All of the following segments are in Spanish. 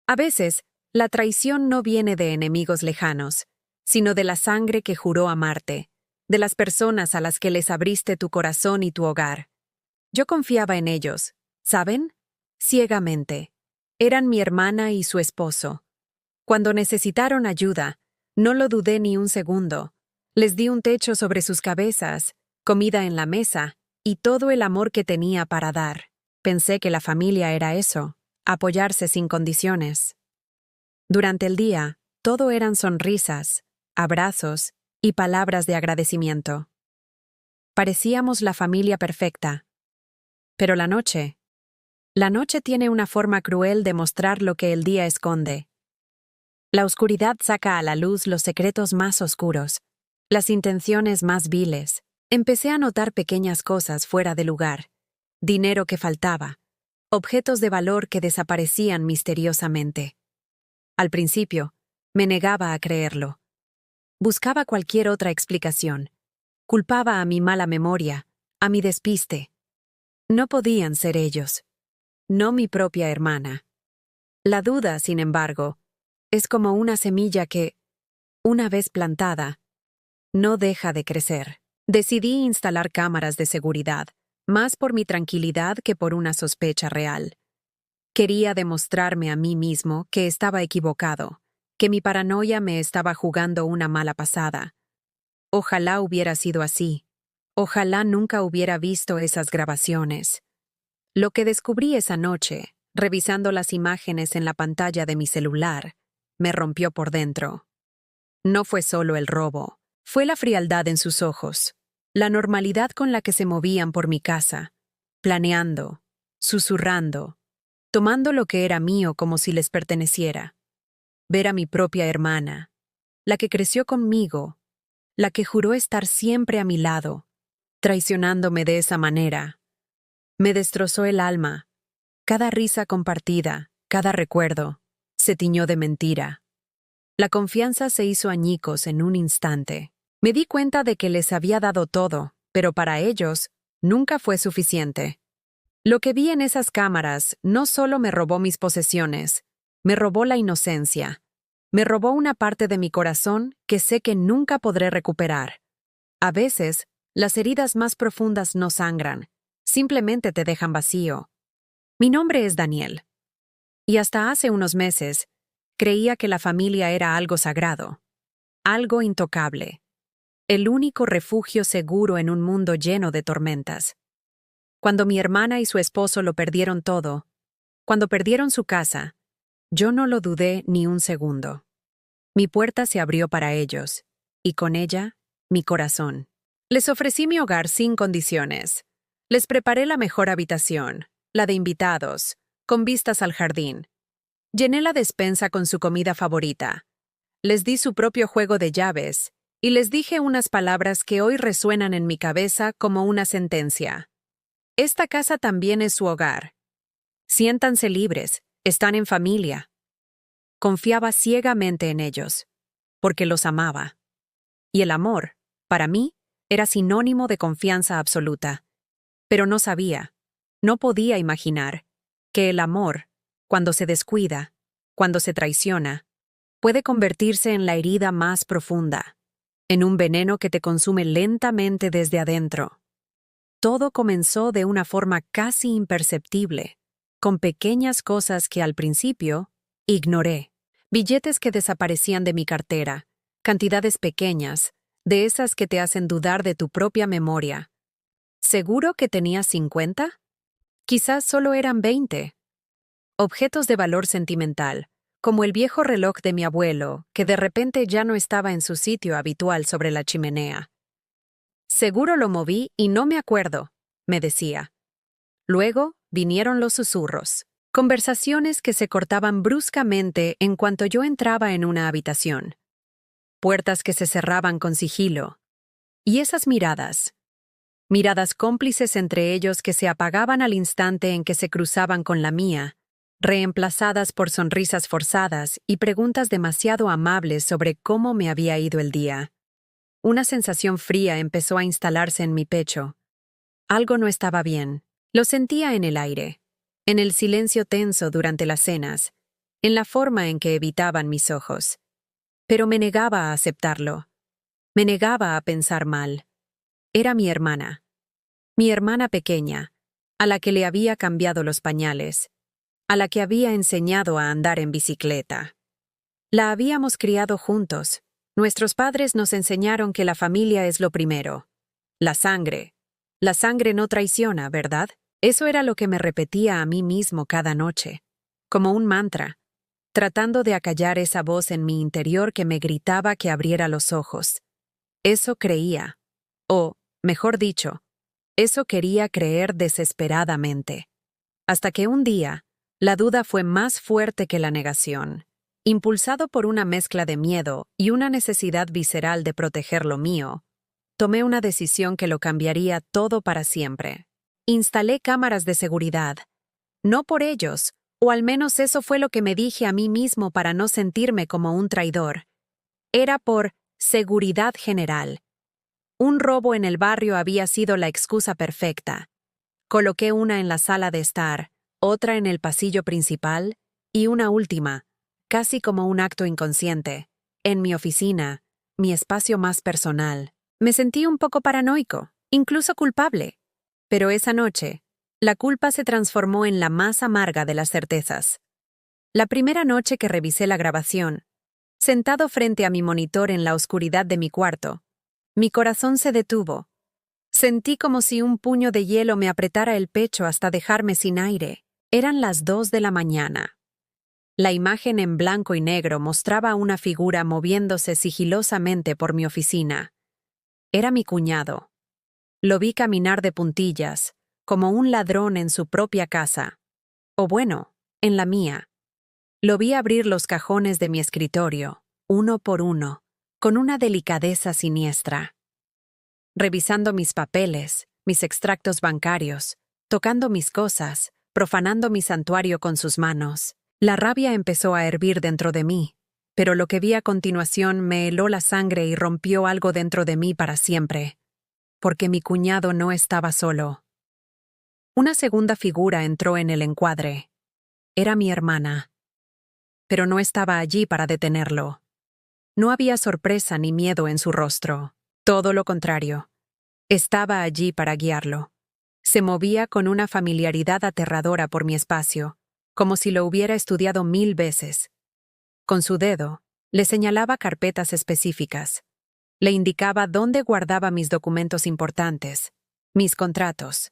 A veces, la traición no viene de enemigos lejanos, sino de la sangre que juró amarte, de las personas a las que les abriste tu corazón y tu hogar. Yo confiaba en ellos, ¿saben? Ciegamente. Eran mi hermana y su esposo. Cuando necesitaron ayuda, no lo dudé ni un segundo. Les di un techo sobre sus cabezas, comida en la mesa y todo el amor que tenía para dar. Pensé que la familia era eso, apoyarse sin condiciones. Durante el día, todo eran sonrisas, abrazos y palabras de agradecimiento. Parecíamos la familia perfecta. Pero la noche tiene una forma cruel de mostrar lo que el día esconde. La oscuridad saca a la luz los secretos más oscuros, las intenciones más viles. Empecé a notar pequeñas cosas fuera de lugar, dinero que faltaba, objetos de valor que desaparecían misteriosamente. Al principio, me negaba a creerlo. Buscaba cualquier otra explicación. Culpaba a mi mala memoria, a mi despiste. No podían ser ellos. No mi propia hermana. La duda, sin embargo, es como una semilla que, una vez plantada, no deja de crecer. Decidí instalar cámaras de seguridad, más por mi tranquilidad que por una sospecha real. Quería demostrarme a mí mismo que estaba equivocado, que mi paranoia me estaba jugando una mala pasada. Ojalá hubiera sido así. Ojalá nunca hubiera visto esas grabaciones. Lo que descubrí esa noche, revisando las imágenes en la pantalla de mi celular, me rompió por dentro. No fue solo el robo, fue la frialdad en sus ojos, la normalidad con la que se movían por mi casa, planeando, susurrando, tomando lo que era mío como si les perteneciera. Ver a mi propia hermana, la que creció conmigo, la que juró estar siempre a mi lado, traicionándome de esa manera. Me destrozó el alma. Cada risa compartida, cada recuerdo, se tiñó de mentira. La confianza se hizo añicos en un instante. Me di cuenta de que les había dado todo, pero para ellos nunca fue suficiente. Lo que vi en esas cámaras no solo me robó mis posesiones, me robó la inocencia. Me robó una parte de mi corazón que sé que nunca podré recuperar. A veces, las heridas más profundas no sangran, simplemente te dejan vacío. Mi nombre es Daniel. Y hasta hace unos meses, creía que la familia era algo sagrado, algo intocable, el único refugio seguro en un mundo lleno de tormentas. Cuando mi hermana y su esposo lo perdieron todo, cuando perdieron su casa, yo no lo dudé ni un segundo. Mi puerta se abrió para ellos, y con ella, mi corazón. Les ofrecí mi hogar sin condiciones. Les preparé la mejor habitación, la de invitados, con vistas al jardín. Llené la despensa con su comida favorita. Les di su propio juego de llaves, y les dije unas palabras que hoy resuenan en mi cabeza como una sentencia. Esta casa también es su hogar. Siéntanse libres, están en familia. Confiaba ciegamente en ellos, porque los amaba. Y el amor, para mí, era sinónimo de confianza absoluta. Pero no sabía, no podía imaginar, que el amor, cuando se descuida, cuando se traiciona, puede convertirse en la herida más profunda, en un veneno que te consume lentamente desde adentro. Todo comenzó de una forma casi imperceptible, con pequeñas cosas que al principio ignoré. Billetes que desaparecían de mi cartera, cantidades pequeñas, de esas que te hacen dudar de tu propia memoria. ¿Seguro que tenías 50? Quizás solo eran 20. Objetos de valor sentimental, como el viejo reloj de mi abuelo, que de repente ya no estaba en su sitio habitual sobre la chimenea. Seguro lo moví y no me acuerdo, me decía. Luego vinieron los susurros, conversaciones que se cortaban bruscamente en cuanto yo entraba en una habitación. Puertas que se cerraban con sigilo. Y esas miradas cómplices entre ellos que se apagaban al instante en que se cruzaban con la mía, reemplazadas por sonrisas forzadas y preguntas demasiado amables sobre cómo me había ido el día. Una sensación fría empezó a instalarse en mi pecho. Algo no estaba bien. Lo sentía en el aire, en el silencio tenso durante las cenas, en la forma en que evitaban mis ojos. Pero me negaba a aceptarlo. Me negaba a pensar mal. Era mi hermana pequeña, a la que le había cambiado los pañales, a la que había enseñado a andar en bicicleta. La habíamos criado juntos. Nuestros padres nos enseñaron que la familia es lo primero. La sangre. La sangre no traiciona, ¿verdad? Eso era lo que me repetía a mí mismo cada noche, como un mantra, tratando de acallar esa voz en mi interior que me gritaba que abriera los ojos. Eso creía. O, mejor dicho, eso quería creer desesperadamente. Hasta que un día, la duda fue más fuerte que la negación. Impulsado por una mezcla de miedo y una necesidad visceral de proteger lo mío, tomé una decisión que lo cambiaría todo para siempre. Instalé cámaras de seguridad. No por ellos, o al menos eso fue lo que me dije a mí mismo para no sentirme como un traidor. Era por seguridad general. Un robo en el barrio había sido la excusa perfecta. Coloqué una en la sala de estar, otra en el pasillo principal y una última, casi como un acto inconsciente, en mi oficina, mi espacio más personal. Me sentí un poco paranoico, incluso culpable. Pero esa noche, la culpa se transformó en la más amarga de las certezas. La primera noche que revisé la grabación, sentado frente a mi monitor en la oscuridad de mi cuarto, mi corazón se detuvo. Sentí como si un puño de hielo me apretara el pecho hasta dejarme sin aire. Eran las 2 de la mañana. La imagen en blanco y negro mostraba una figura moviéndose sigilosamente por mi oficina. Era mi cuñado. Lo vi caminar de puntillas, como un ladrón en su propia casa. O bueno, en la mía. Lo vi abrir los cajones de mi escritorio, uno por uno, con una delicadeza siniestra. Revisando mis papeles, mis extractos bancarios, tocando mis cosas, profanando mi santuario con sus manos. La rabia empezó a hervir dentro de mí, pero lo que vi a continuación me heló la sangre y rompió algo dentro de mí para siempre. Porque mi cuñado no estaba solo. Una segunda figura entró en el encuadre. Era mi hermana. Pero no estaba allí para detenerlo. No había sorpresa ni miedo en su rostro. Todo lo contrario. Estaba allí para guiarlo. Se movía con una familiaridad aterradora por mi espacio, como si lo hubiera estudiado 1000 veces. Con su dedo, le señalaba carpetas específicas. Le indicaba dónde guardaba mis documentos importantes, mis contratos.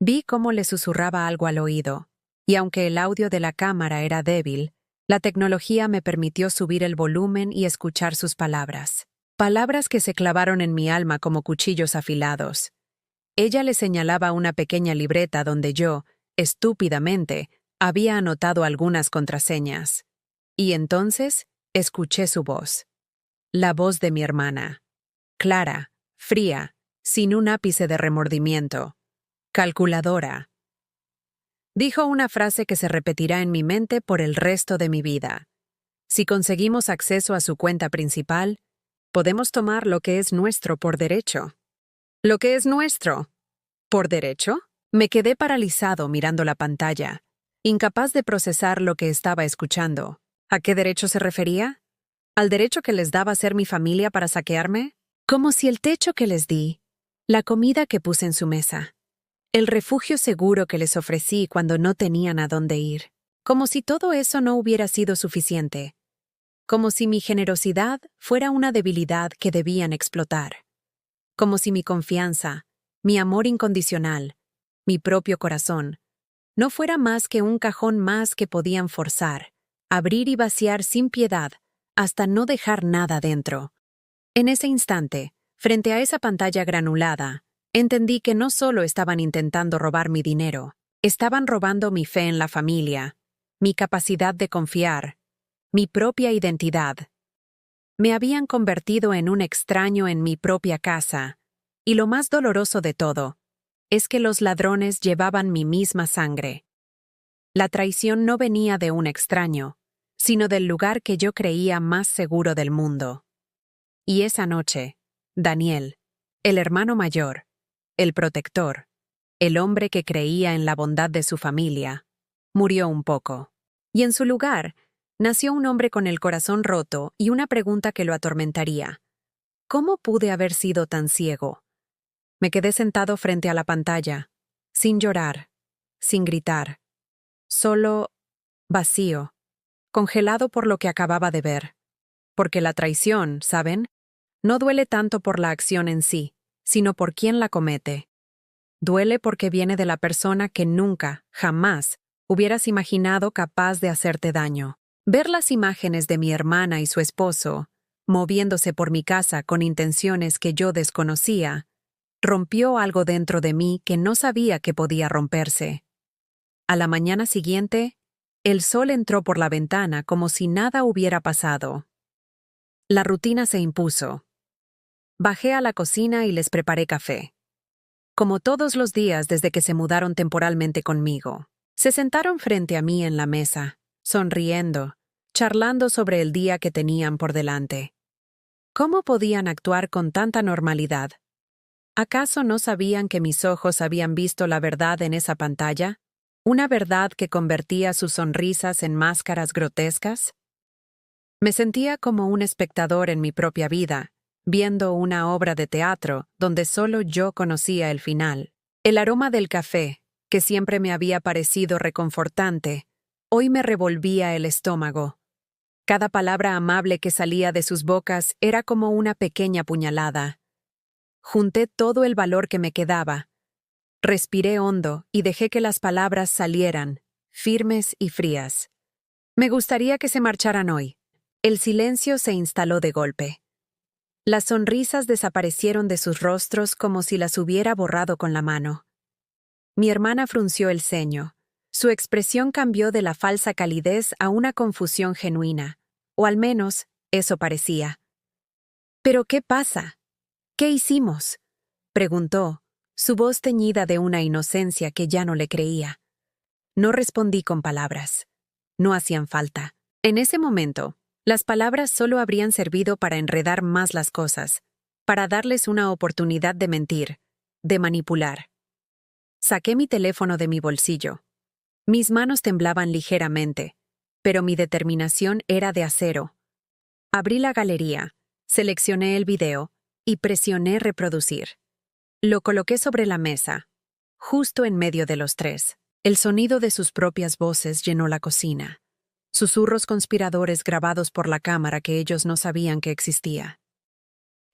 Vi cómo le susurraba algo al oído, y aunque el audio de la cámara era débil, la tecnología me permitió subir el volumen y escuchar sus palabras. Palabras que se clavaron en mi alma como cuchillos afilados. Ella le señalaba una pequeña libreta donde yo, estúpidamente, había anotado algunas contraseñas. Y entonces, escuché su voz. La voz de mi hermana. Clara, fría, sin un ápice de remordimiento. Calculadora. Dijo una frase que se repetirá en mi mente por el resto de mi vida. Si conseguimos acceso a su cuenta principal, podemos tomar lo que es nuestro por derecho. ¿Lo que es nuestro? ¿Por derecho? Me quedé paralizado mirando la pantalla, incapaz de procesar lo que estaba escuchando. ¿A qué derecho se refería? ¿Al derecho que les daba ser mi familia para saquearme? Como si el techo que les di, la comida que puse en su mesa, el refugio seguro que les ofrecí cuando no tenían a dónde ir, como si todo eso no hubiera sido suficiente, como si mi generosidad fuera una debilidad que debían explotar, como si mi confianza, mi amor incondicional, mi propio corazón, no fuera más que un cajón más que podían forzar, abrir y vaciar sin piedad hasta no dejar nada dentro. En ese instante, frente a esa pantalla granulada, entendí que no solo estaban intentando robar mi dinero, estaban robando mi fe en la familia, mi capacidad de confiar, mi propia identidad. Me habían convertido en un extraño en mi propia casa, y lo más doloroso de todo es que los ladrones llevaban mi misma sangre. La traición no venía de un extraño, sino del lugar que yo creía más seguro del mundo. Y esa noche, Daniel, el hermano mayor, el protector, el hombre que creía en la bondad de su familia, murió un poco. Y en su lugar, nació un hombre con el corazón roto y una pregunta que lo atormentaría. ¿Cómo pude haber sido tan ciego? Me quedé sentado frente a la pantalla, sin llorar, sin gritar, solo vacío, congelado por lo que acababa de ver. Porque la traición, ¿saben? No duele tanto por la acción en sí, sino por quien la comete. Duele porque viene de la persona que nunca, jamás, hubieras imaginado capaz de hacerte daño. Ver las imágenes de mi hermana y su esposo, moviéndose por mi casa con intenciones que yo desconocía, rompió algo dentro de mí que no sabía que podía romperse. A la mañana siguiente, el sol entró por la ventana como si nada hubiera pasado. La rutina se impuso. Bajé a la cocina y les preparé café. Como todos los días desde que se mudaron temporalmente conmigo, se sentaron frente a mí en la mesa, sonriendo, charlando sobre el día que tenían por delante. ¿Cómo podían actuar con tanta normalidad? ¿Acaso no sabían que mis ojos habían visto la verdad en esa pantalla? ¿Una verdad que convertía sus sonrisas en máscaras grotescas? Me sentía como un espectador en mi propia vida, viendo una obra de teatro donde solo yo conocía el final. El aroma del café, que siempre me había parecido reconfortante, hoy me revolvía el estómago. Cada palabra amable que salía de sus bocas era como una pequeña puñalada. Junté todo el valor que me quedaba. Respiré hondo y dejé que las palabras salieran, firmes y frías. Me gustaría que se marcharan hoy. El silencio se instaló de golpe. Las sonrisas desaparecieron de sus rostros como si las hubiera borrado con la mano. Mi hermana frunció el ceño. Su expresión cambió de la falsa calidez a una confusión genuina, o al menos, eso parecía. ¿Pero qué pasa? ¿Qué hicimos?, preguntó, su voz teñida de una inocencia que ya no le creía. No respondí con palabras. No hacían falta. En ese momento, las palabras solo habrían servido para enredar más las cosas, para darles una oportunidad de mentir, de manipular. Saqué mi teléfono de mi bolsillo. Mis manos temblaban ligeramente, pero mi determinación era de acero. Abrí la galería, seleccioné el video y presioné reproducir. Lo coloqué sobre la mesa, justo en medio de los tres. El sonido de sus propias voces llenó la cocina. Susurros conspiradores grabados por la cámara que ellos no sabían que existía.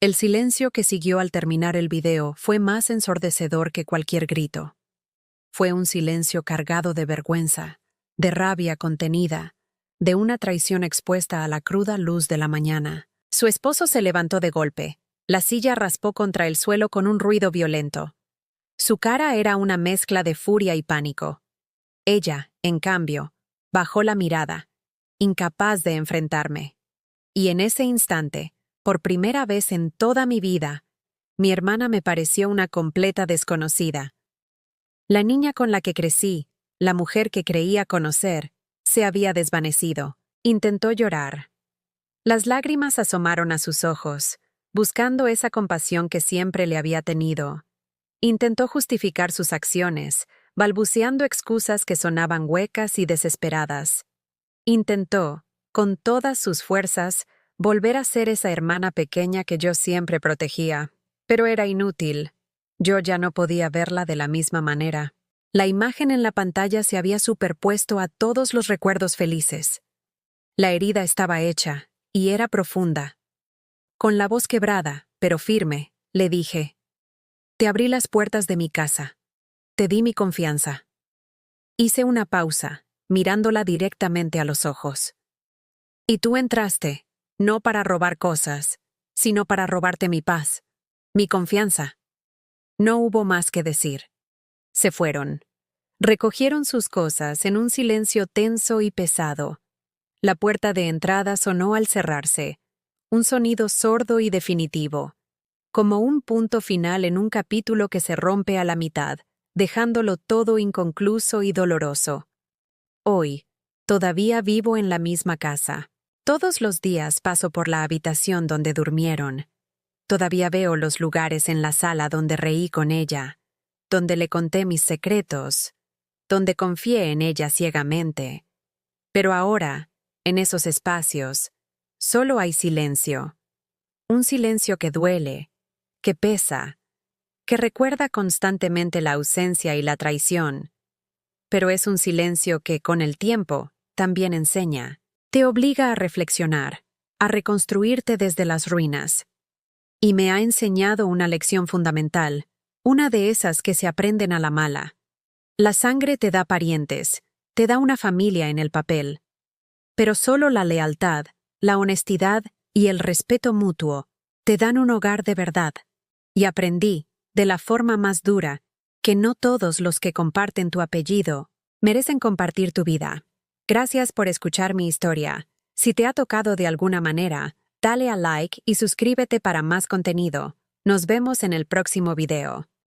El silencio que siguió al terminar el video fue más ensordecedor que cualquier grito. Fue un silencio cargado de vergüenza, de rabia contenida, de una traición expuesta a la cruda luz de la mañana. Su esposo se levantó de golpe. La silla raspó contra el suelo con un ruido violento. Su cara era una mezcla de furia y pánico. Ella, en cambio, bajó la mirada, incapaz de enfrentarme. Y en ese instante, por primera vez en toda mi vida, mi hermana me pareció una completa desconocida. La niña con la que crecí, la mujer que creía conocer, se había desvanecido. Intentó llorar. Las lágrimas asomaron a sus ojos, buscando esa compasión que siempre le había tenido. Intentó justificar sus acciones, balbuceando excusas que sonaban huecas y desesperadas. Intentó, con todas sus fuerzas, volver a ser esa hermana pequeña que yo siempre protegía. Pero era inútil. Yo ya no podía verla de la misma manera. La imagen en la pantalla se había superpuesto a todos los recuerdos felices. La herida estaba hecha, y era profunda. Con la voz quebrada, pero firme, le dije: «Te abrí las puertas de mi casa. Te di mi confianza». Hice una pausa, mirándola directamente a los ojos. «Y tú entraste, no para robar cosas, sino para robarte mi paz, mi confianza». No hubo más que decir. Se fueron. Recogieron sus cosas en un silencio tenso y pesado. La puerta de entrada sonó al cerrarse, un sonido sordo y definitivo, como un punto final en un capítulo que se rompe a la mitad, dejándolo todo inconcluso y doloroso. Hoy, todavía vivo en la misma casa. Todos los días paso por la habitación donde durmieron. Todavía veo los lugares en la sala donde reí con ella, donde le conté mis secretos, donde confié en ella ciegamente. Pero ahora, en esos espacios, solo hay silencio. Un silencio que duele, que pesa, que recuerda constantemente la ausencia y la traición. Pero es un silencio que, con el tiempo, también enseña. Te obliga a reflexionar, a reconstruirte desde las ruinas. Y me ha enseñado una lección fundamental, una de esas que se aprenden a la mala. La sangre te da parientes, te da una familia en el papel. Pero solo la lealtad, la honestidad y el respeto mutuo te dan un hogar de verdad. Y aprendí, de la forma más dura, que no todos los que comparten tu apellido merecen compartir tu vida. Gracias por escuchar mi historia. Si te ha tocado de alguna manera, dale a like y suscríbete para más contenido. Nos vemos en el próximo video.